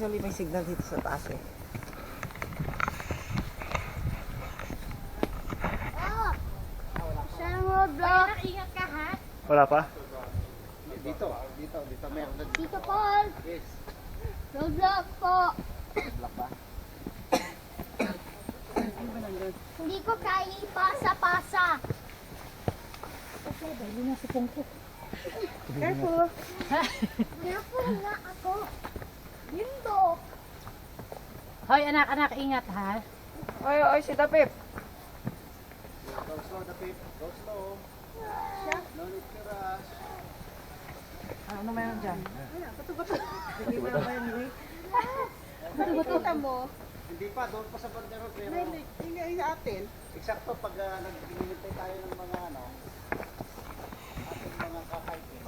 Actually, may signal dito sa taas eh. Ingat ka ha. Wala pa? Dito meron na. Tito Paul. Yes. Roadblock po. Black ba? Hindi ko kaya ipasa-pasa. Careful! Careful na ako. Lindo. Hoy, anak, ingat ha. Oy, oy, si Dapip! Go slow, the pip. Go slow. No need to rush. Ano meron dyan? Nakikita mo. Hindi pa, doon pa sa bandero. Pero Ingay sa atin. eksakto pag nag-inintay tayo ng mga ano, ating mga kakaipin.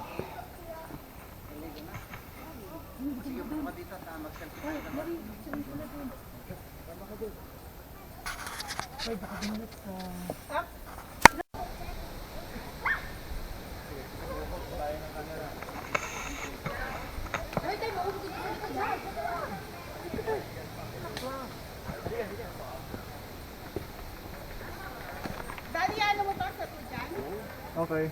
Naligo na. Sige po ka dito, mag-selfie tayo naman. Daddy, ano mo to sa tujan? Okay.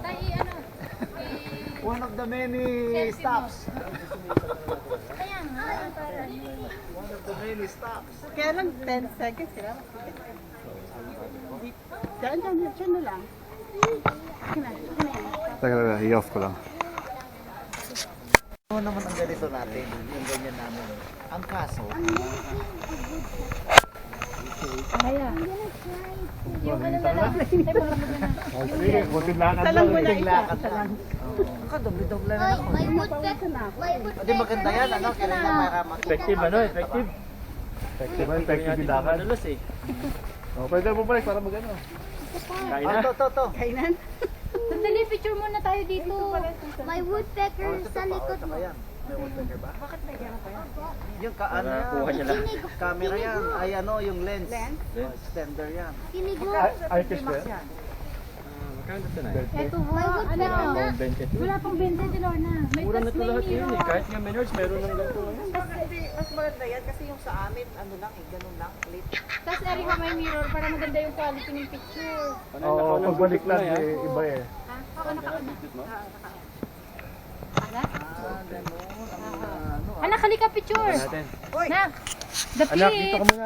Tay, ano? One of the many stops. Kaya nga. One of the many stops. Kaya lang 10 seconds sila. Diyan na lang. Teka, i-off ko lang. Ano naman ang ganito natin, yung ganyan namin. Ang kaso, Yung ano na lang. Sige, butin lakad Salang mo lang. na yung isa. lakad lang. Salang. Doble-doble na Oy, ako. may woodpeck. May woodpeck. Hindi maganda yan, ano? Kailangan na maramak. Effective ano, effective. Effective yung lakad. Madalas eh. Oh, pwede mo balik para mag-ano. Kain Oh, na. to. Kainan? Sandali, picture muna tayo dito. May woodpecker sa likod mo. Ayan, may woodpecker ba? Bakit may gano'n pa yan? Yung ano Para kuha yan? niya lang. Camera yan. Ay ano, yung lens. Lens? Oh, extender yan. Kinig mo. Eyepiece ba yan? yan. Magkano ito na? Eto May ho, woodpecker ano? na. 20. Wala pang 20 si Lorna. May Mura na tas ito may lahat yun eh. mirror. Kahit nga Menards, meron ng ganito. Mas maganda yan kasi yung sa amin, ano lang eh, ganun lang, clip. Tapos eri ko may mirror para maganda yung quality ng picture. Oo, pagbalik lang, eh, iba eh. Ha? Ako nakauna. Anak? Ano, Anak, halika picture. Natin. Nak, the Anak, dito ka muna.